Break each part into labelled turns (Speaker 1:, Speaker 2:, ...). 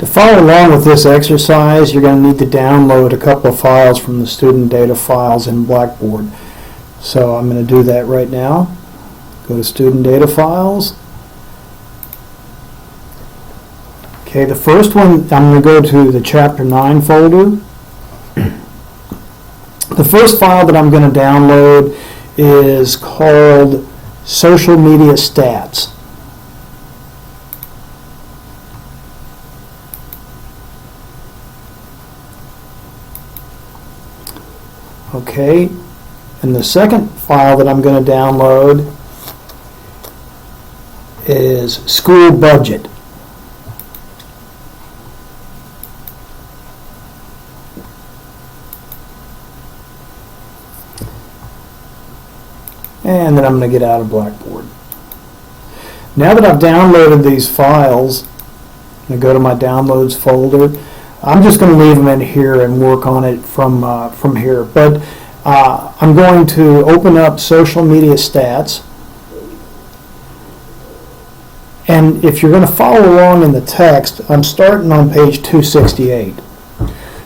Speaker 1: To follow along with this exercise, you're going to need to download a couple of files from the student data files in Blackboard. So I'm going to do that right now. Go to student data files. Okay, the first one, I'm going to go to the Chapter 9 folder. The first file that I'm going to download is called Social Media Stats. Okay, and the second file that I'm going to download is School Budget. And then I'm going to get out of Blackboard. Now that I've downloaded these files, I'm going to go to my Downloads folder. I'm just going to leave them in here and work on it from here. But I'm going to open up Social Media Stats. And if you're going to follow along in the text, I'm starting on page 268.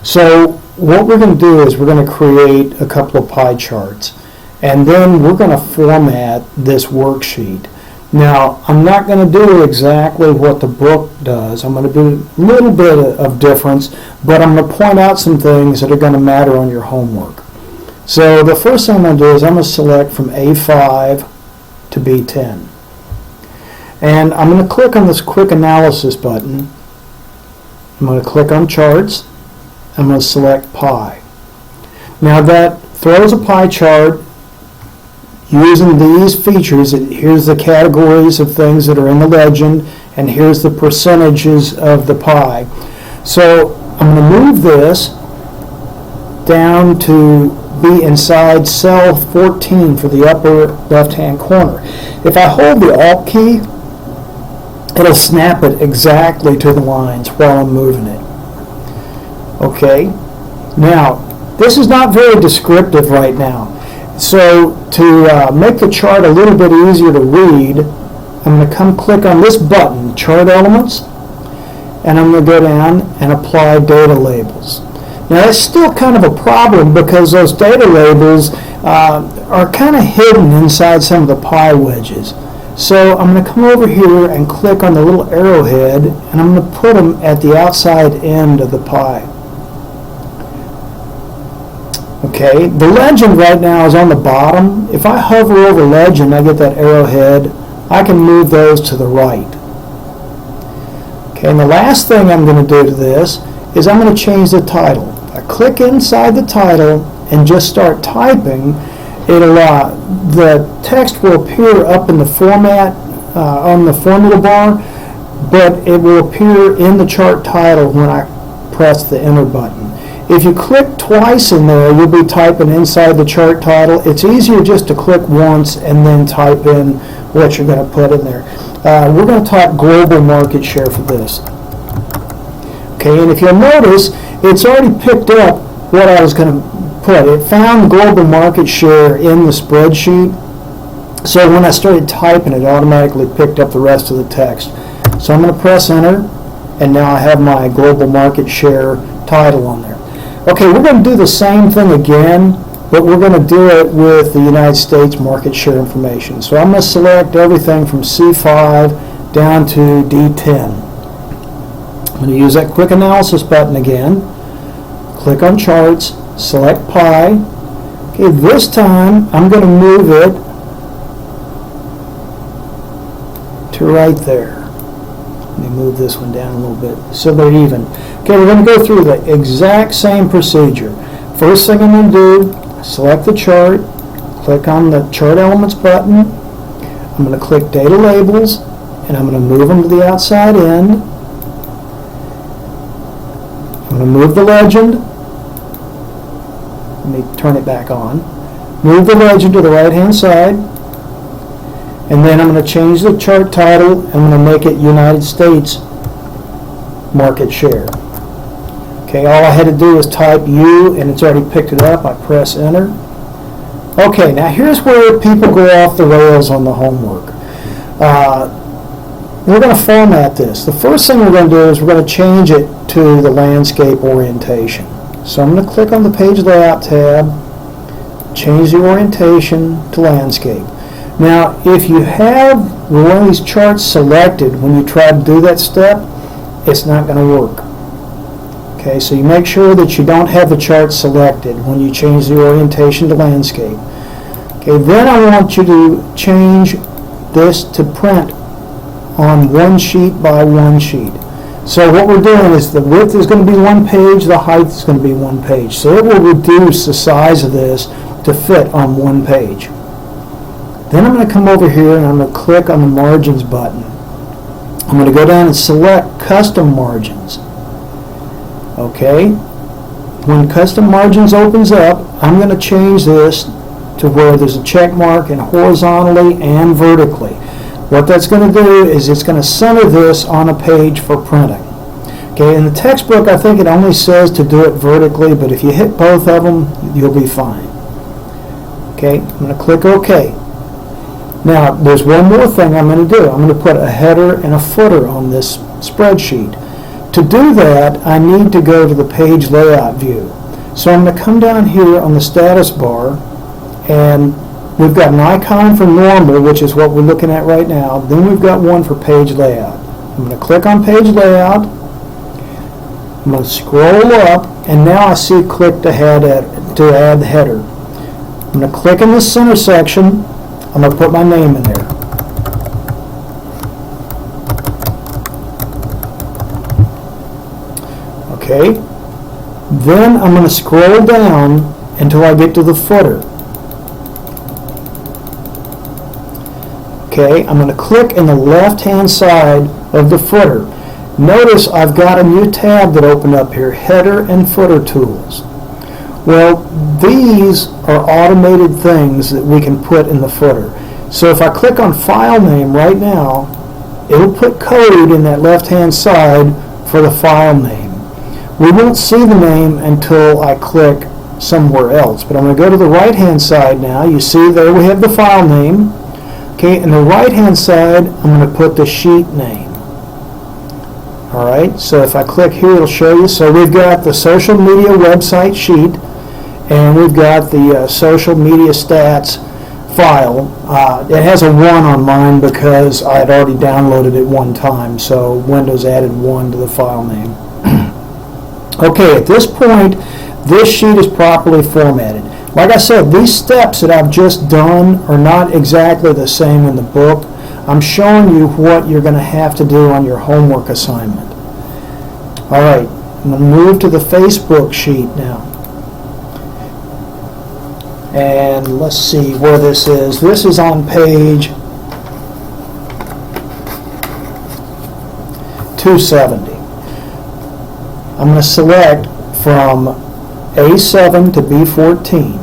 Speaker 1: So what we're going to do is we're going to create a couple of pie charts. And then we're going to format this worksheet. Now, I'm not going to do exactly what the book does. I'm going to do a little bit of difference, but I'm going to point out some things that are going to matter on your homework. So the first thing I'm going to do is I'm going to select from A5 to B10. And I'm going to click on this Quick Analysis button. I'm going to click on Charts. I'm going to select Pie. Now that throws a pie chart using these features. Here's the categories of things that are in the legend, and here's the percentages of the pie. So I'm going to move this down to be inside cell 14 for the upper left-hand corner. If I hold the Alt key, it'll snap it exactly to the lines while I'm moving it. Okay, now this is not very descriptive right now. So to make the chart a little bit easier to read, I'm going to come click on this button, Chart Elements, and I'm going to go down and apply data labels. Now that's still kind of a problem because those data labels are kind of hidden inside some of the pie wedges. So I'm going to come over here and click on the little arrowhead, and I'm going to put them at the outside end of the pie. Okay, the legend right now is on the bottom. If I hover over legend, I get that arrowhead. I can move those to the right. Okay, and the last thing I'm going to do to this is I'm going to change the title. I click inside the title and just start typing. The text will appear up in the format on the formula bar, but it will appear in the chart title when I press the enter button. If you click twice in there, you'll be typing inside the chart title. It's easier just to click once and then type in what you're going to put in there. We're going to type global market share for this. Okay, and if you'll notice, it's already picked up what I was going to put. It found global market share in the spreadsheet. So when I started typing, it automatically picked up the rest of the text. So I'm going to press enter, and now I have my global market share title on there. Okay, we're going to do the same thing again, but we're going to do it with the United States market share information. So I'm going to select everything from C5 down to D10. I'm going to use that Quick Analysis button again. Click on Charts, select Pie. Okay, this time I'm going to move it to right there. Let me move this one down a little bit so they're even. Okay, we're going to go through the exact same procedure. First thing I'm going to do, select the chart, click on the Chart Elements button. I'm going to click Data Labels, and I'm going to move them to the outside end. I'm going to move the legend. Let me turn it back on. Move the legend to the right-hand side. And then I'm going to change the chart title. I'm going to make it United States market share. Okay, all I had to do was type U, and it's already picked it up. I press enter. Okay, now here's where people go off the rails on the homework. we're going to format this. The first thing we're going to do is we're going to change it to the landscape orientation. So I'm going to click on the Page Layout tab, change the orientation to landscape. Now, if you have one of these charts selected when you try to do that step, it's not going to work. Okay, so you make sure that you don't have the chart selected when you change the orientation to landscape. Okay, then I want you to change this to print on one sheet by one sheet. So what we're doing is the width is going to be one page, the height is going to be one page. So it will reduce the size of this to fit on one page. Then I'm going to come over here and I'm going to click on the Margins button. I'm going to go down and select Custom Margins. Okay. When Custom Margins opens up, I'm going to change this to where there's a check mark in horizontally and vertically. What that's going to do is it's going to center this on a page for printing. Okay, in the textbook I think it only says to do it vertically, but if you hit both of them, you'll be fine. Okay, I'm going to click OK. Now, there's one more thing I'm going to do. I'm going to put a header and a footer on this spreadsheet. To do that, I need to go to the Page Layout view. So I'm going to come down here on the status bar, and we've got an icon for normal, which is what we're looking at right now. Then we've got one for Page Layout. I'm going to click on Page Layout. I'm going to scroll up, and now I see click to add the header. I'm going to click in the center section. I'm going to put my name in there. Okay. Then I'm going to scroll down until I get to the footer. Okay, I'm going to click in the left-hand side of the footer. Notice I've got a new tab that opened up here, Header and Footer Tools. Well, these are automated things that we can put in the footer. So if I click on File Name right now, it'll put code in that left-hand side for the file name. We won't see the name until I click somewhere else, but I'm going to go to the right-hand side now. You see there we have the file name. Okay, in the right-hand side, I'm going to put the sheet name. All right, so if I click here, it'll show you. So we've got the social media website sheet, and we've got the social media stats file. It has a 1 on mine because I had already downloaded it one time, so Windows added 1 to the file name. Okay, at this point, this sheet is properly formatted. Like I said, these steps that I've just done are not exactly the same in the book. I'm showing you what you're going to have to do on your homework assignment. All right, I'm going to move to the Facebook sheet now. And let's see where this is. This is on page 270. I'm going to select from A7 to B14.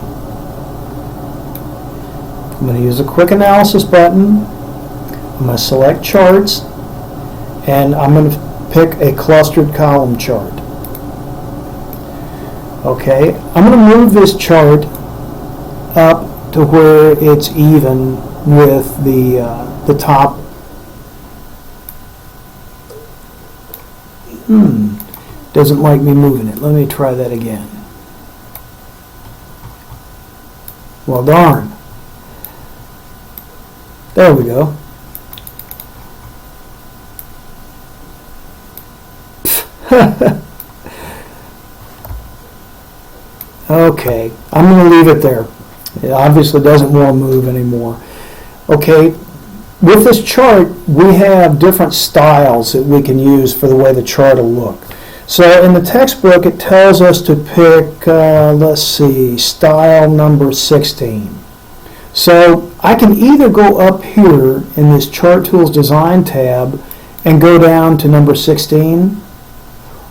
Speaker 1: I'm going to use a Quick Analysis button. I'm going to select Charts, and I'm going to pick a clustered column chart. Okay, I'm going to move this chart up to where it's even with the top. Doesn't like me moving it. Let me try that again. Well, darn. There we go. Okay, I'm going to leave it there. It obviously doesn't want to move anymore. Okay, with this chart, we have different styles that we can use for the way the chart will look. So in the textbook, it tells us to pick, let's see, style number 16. So I can either go up here in this Chart Tools Design tab and go down to number 16,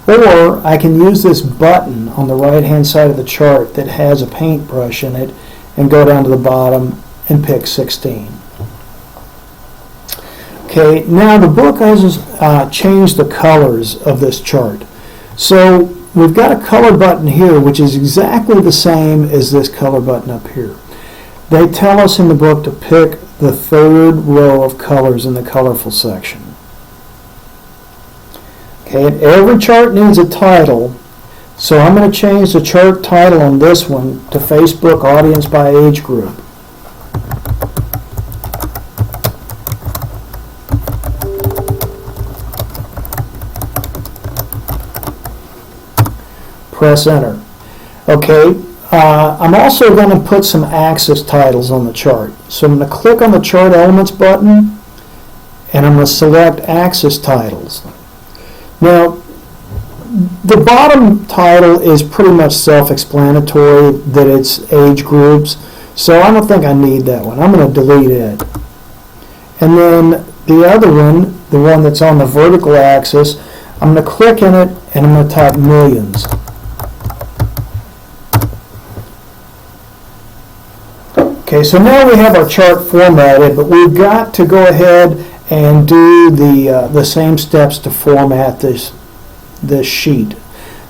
Speaker 1: or I can use this button on the right-hand side of the chart that has a paintbrush in it and go down to the bottom and pick 16. Okay, now the book has changed the colors of this chart. So we've got a color button here which is exactly the same as this color button up here. They tell us in the book to pick the third row of colors in the colorful section. Okay, and every chart needs a title, so I'm going to change the chart title on this one to Facebook Audience by Age Group. Press enter. Okay, I'm also going to put some axis titles on the chart. So I'm going to click on the Chart Elements button, and I'm going to select Axis Titles. Now, the bottom title is pretty much self-explanatory that it's age groups, so I don't think I need that one. I'm going to delete it. And then the other one, the one that's on the vertical axis, I'm going to click in it and I'm going to type millions. Okay, so now we have our chart formatted, but we've got to go ahead and do the same steps to format this sheet.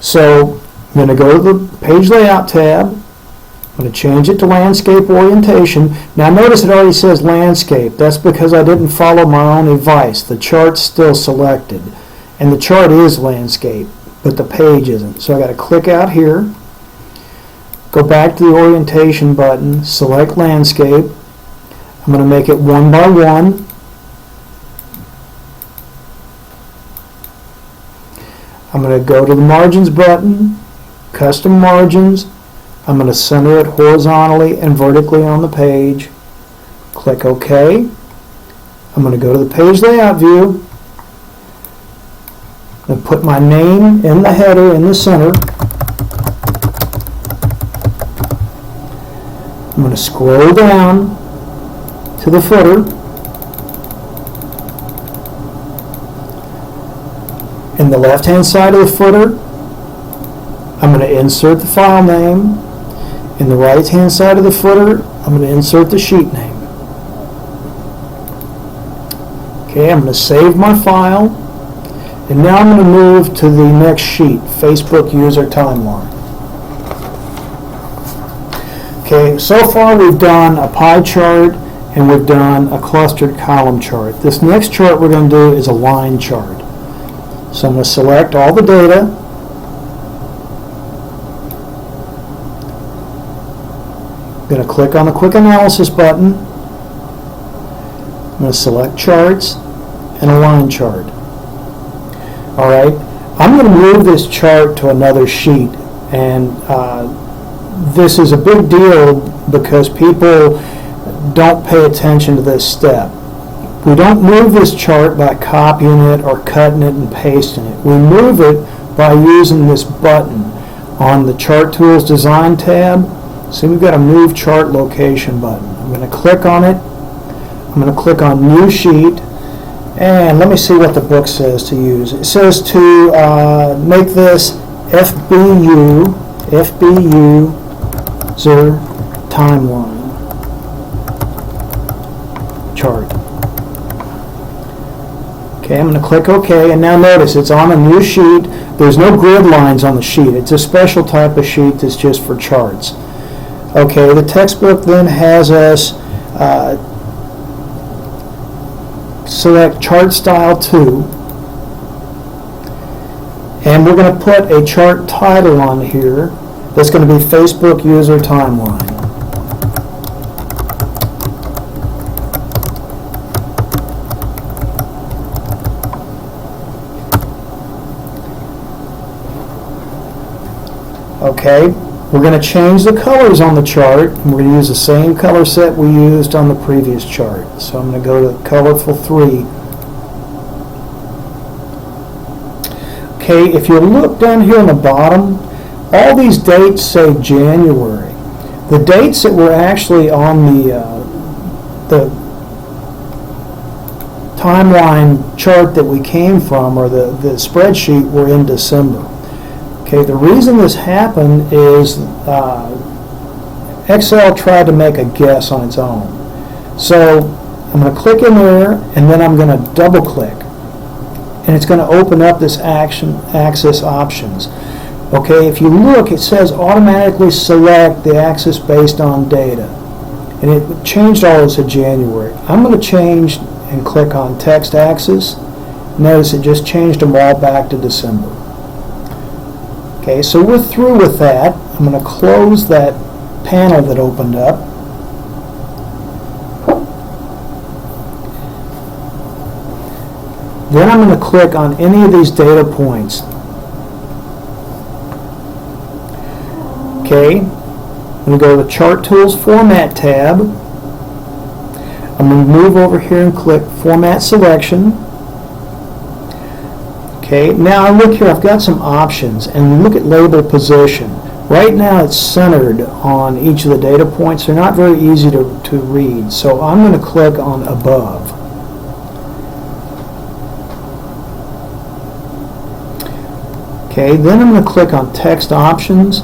Speaker 1: So I'm going to go to the Page Layout tab. I'm going to change it to Landscape Orientation. Now notice it already says Landscape. That's because I didn't follow my own advice. The chart's still selected, and the chart is Landscape, but the page isn't. So I got to click out here. Go back to the Orientation button, select Landscape. I'm going to make it 1 by 1. I'm going to go to the Margins button, Custom Margins. I'm going to center it horizontally and vertically on the page. Click OK. I'm going to go to the Page Layout view. I'm going to put my name in the header in the center. I'm going to scroll down to the footer, in the left hand side of the footer I'm going to insert the file name. In the right hand side of the footer I'm going to insert the sheet name. Okay, I'm going to save my file, and now I'm going to move to the next sheet, Facebook User Timeline. Okay, so far we've done a pie chart and we've done a clustered column chart. This next chart we're going to do is a line chart. So I'm going to select all the data. I'm going to click on the Quick Analysis button. I'm going to select Charts and a line chart. Alright, I'm going to move this chart to another sheet, and this is a big deal because people don't pay attention to this step. We don't move this chart by copying it or cutting it and pasting it. We move it by using this button on the Chart Tools Design tab. See, we've got a Move Chart Location button. I'm going to click on it. I'm going to click on New Sheet, and let me see what the book says to use. It says to make this FBU User Timeline chart. Okay, I'm going to click OK, and now notice it's on a new sheet. There's no grid lines on the sheet. It's a special type of sheet that's just for charts. Okay, the textbook then has us select Chart Style 2, and we're going to put a chart title on here that's going to be Facebook User Timeline. Okay, we're going to change the colors on the chart, and we're going to use the same color set we used on the previous chart. So I'm going to go to Colorful 3. Okay, if you look down here on the bottom, all these dates say January. The dates that were actually on the timeline chart that we came from, or the spreadsheet, were in December. Okay, the reason this happened is Excel tried to make a guess on its own. So I'm going to click in there, and then I'm going to double click, and it's going to open up this axis options. Okay, if you look, it says automatically select the axis based on data, and it changed all this to January. I'm going to change and click on text axis, Notice it just changed them all back to December. Okay, so we're through with that. I'm going to close that panel that opened up. Then I'm going to click on any of these data points. Okay, I'm going to go to the Chart Tools Format tab. I'm going to move over here and click Format Selection. Okay, now look here, I've got some options, and look at Label Position. Right now it's centered on each of the data points. They're not very easy to read, so I'm going to click on Above. Okay, then I'm going to click on Text Options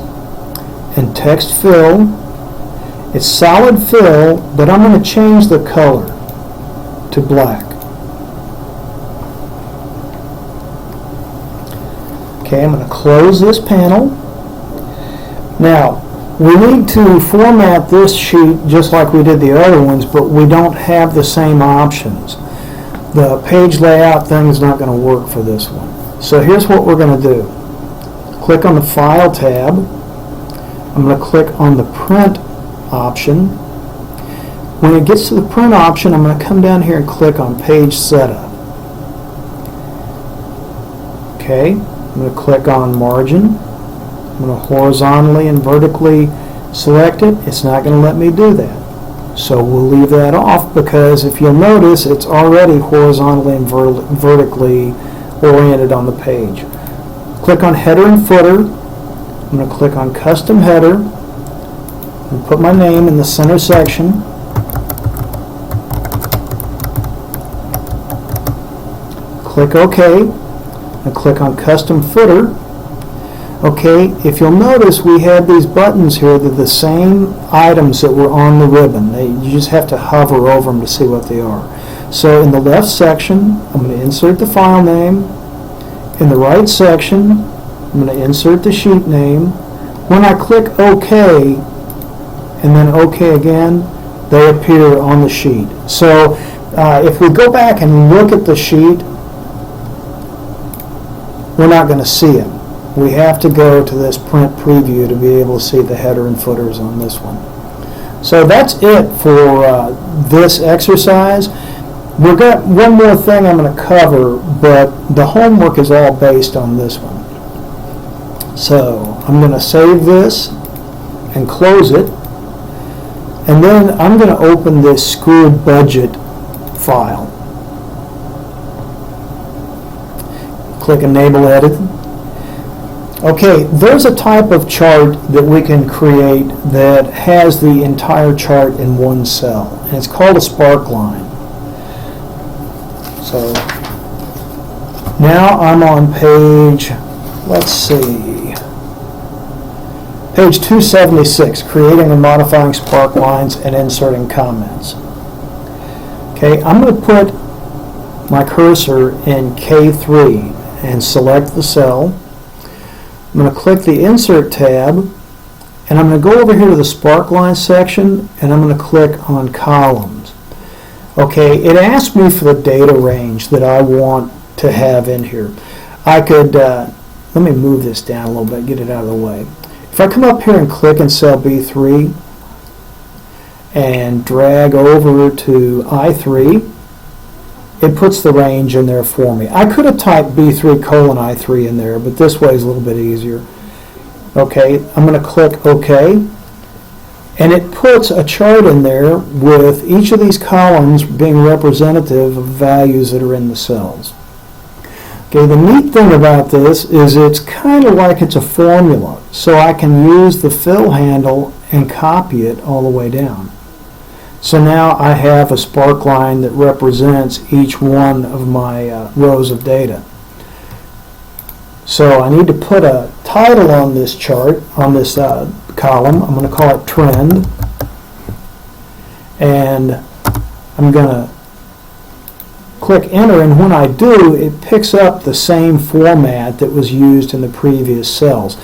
Speaker 1: and Text Fill. It's solid fill, but I'm going to change the color to black. Okay, I'm going to close this panel. Now, we need to format this sheet just like we did the other ones, but we don't have the same options. The page layout thing is not going to work for this one. So here's what we're going to do. Click on the File tab. I'm going to click on the Print option. When it gets to the Print option, I'm going to come down here and click on Page Setup. Okay, I'm going to click on Margin. I'm going to horizontally and vertically select it. It's not going to let me do that. So we'll leave that off because if you'll notice, it's already horizontally and vertically oriented on the page. Click on Header and Footer. I'm going to click on Custom Header and put my name in the center section. Click OK and click on Custom Footer. Okay, if you'll notice, we have these buttons here that are the same items that were on the ribbon. You just have to hover over them to see what they are. So in the left section, I'm going to insert the file name. In the right section, I'm going to insert the sheet name. When I click OK and then OK again, they appear on the sheet. So if we go back and look at the sheet, we're not going to see them. We have to go to this print preview to be able to see the header and footers on this one. So that's it for this exercise. We've got one more thing I'm going to cover, but the homework is all based on this one. So I'm going to save this and close it, and then I'm going to open this school budget file. Click Enable Edit. Okay, there's a type of chart that we can create that has the entire chart in one cell, and it's called a spark line. So now I'm on page, let's see, page 276, creating and modifying spark lines and inserting comments. Okay, I'm going to put my cursor in K3 and select the cell. I'm going to click the Insert tab, and I'm going to go over here to the Sparkline section, and I'm going to click on Columns. Okay, it asks me for the data range that I want to have in here. I could, let me move this down a little bit, get it out of the way. If I come up here and click in cell B3 and drag over to I3, it puts the range in there for me. I could have typed B3 colon I3 in there, but this way is a little bit easier. Okay, I'm going to click OK, and it puts a chart in there with each of these columns being representative of values that are in the cells. Okay, the neat thing about this is it's kind of like it's a formula, so I can use the fill handle and copy it all the way down. So now I have a spark line that represents each one of my rows of data. So I need to put a title on this chart, on this column. I'm going to call it Trend. And I'm going to click Enter, and when I do, it picks up the same format that was used in the previous cells.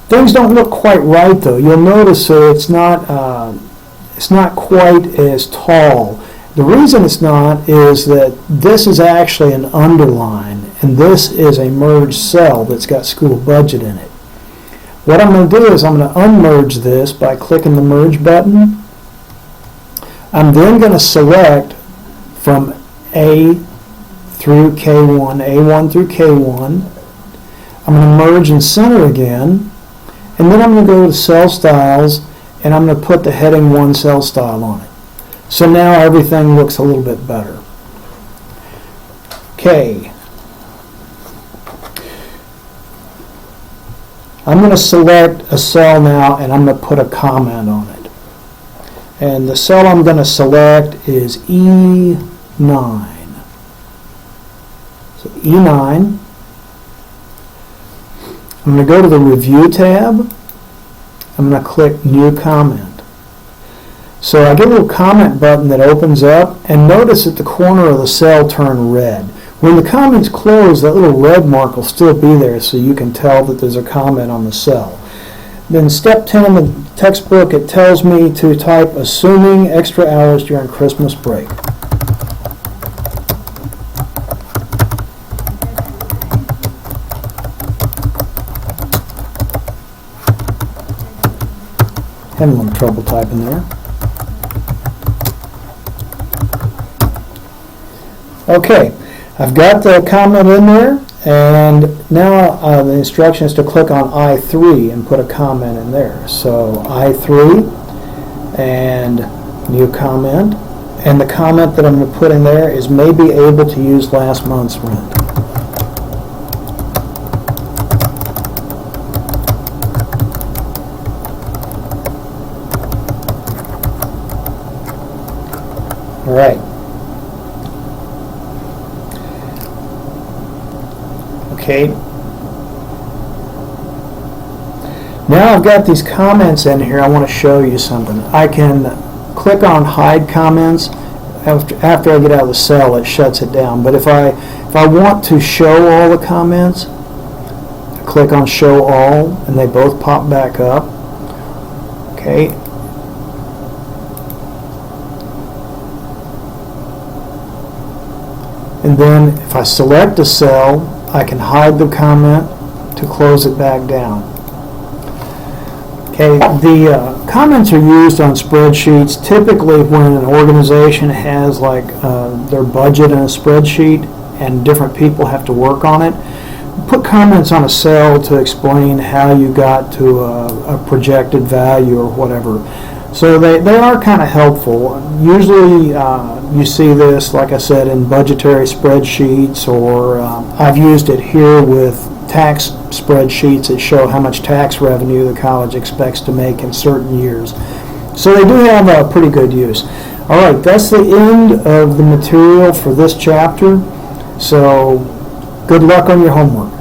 Speaker 1: Things don't look quite right, though. You'll notice that it's not quite as tall The reason it's not is that this is actually an underline, and this is a merged cell that's got school budget in it. What I'm going to do is I'm going to unmerge this by clicking the merge button. I'm then going to select from A through K1, A1 through K1. I'm going to merge and center again, and then I'm going to go to cell styles, and I'm going to put the heading 1 cell style on it. So now everything looks a little bit better. Okay. I'm going to select a cell now, and I'm going to put a comment on it. And the cell I'm going to select is E9. So E9. I'm going to go to the Review tab. I'm going to click New Comment. So I get a little comment button that opens up, and notice that the corner of the cell turned red. When the comment's closed, that little red mark will still be there, so you can tell that there's a comment on the cell. Then step 10 in the textbook, it tells me to type assuming extra hours during Christmas break. Having a little trouble typing there. Okay, I've got the comment in there, and now the instruction is to click on I3 and put a comment in there. So I3 and new comment, and the comment that I'm going to put in there is may be able to use last month's rent. All right. Okay. Now I've got these comments in here. I want to show you something. I can click on hide comments. After I get out of the cell, it shuts it down. But if I want to show all the comments, I click on show all, and they both pop back up. Okay. And then if I select a cell, I can hide the comment to close it back down. Okay, the comments are used on spreadsheets typically when an organization has like their budget in a spreadsheet and different people have to work on it. Put comments on a cell to explain how you got to a projected value or whatever. So they are kind of helpful. Usually you see this, like I said, in budgetary spreadsheets, or I've used it here with tax spreadsheets that show how much tax revenue the college expects to make in certain years. So they do have a pretty good use. All right, that's the end of the material for this chapter. So good luck on your homework.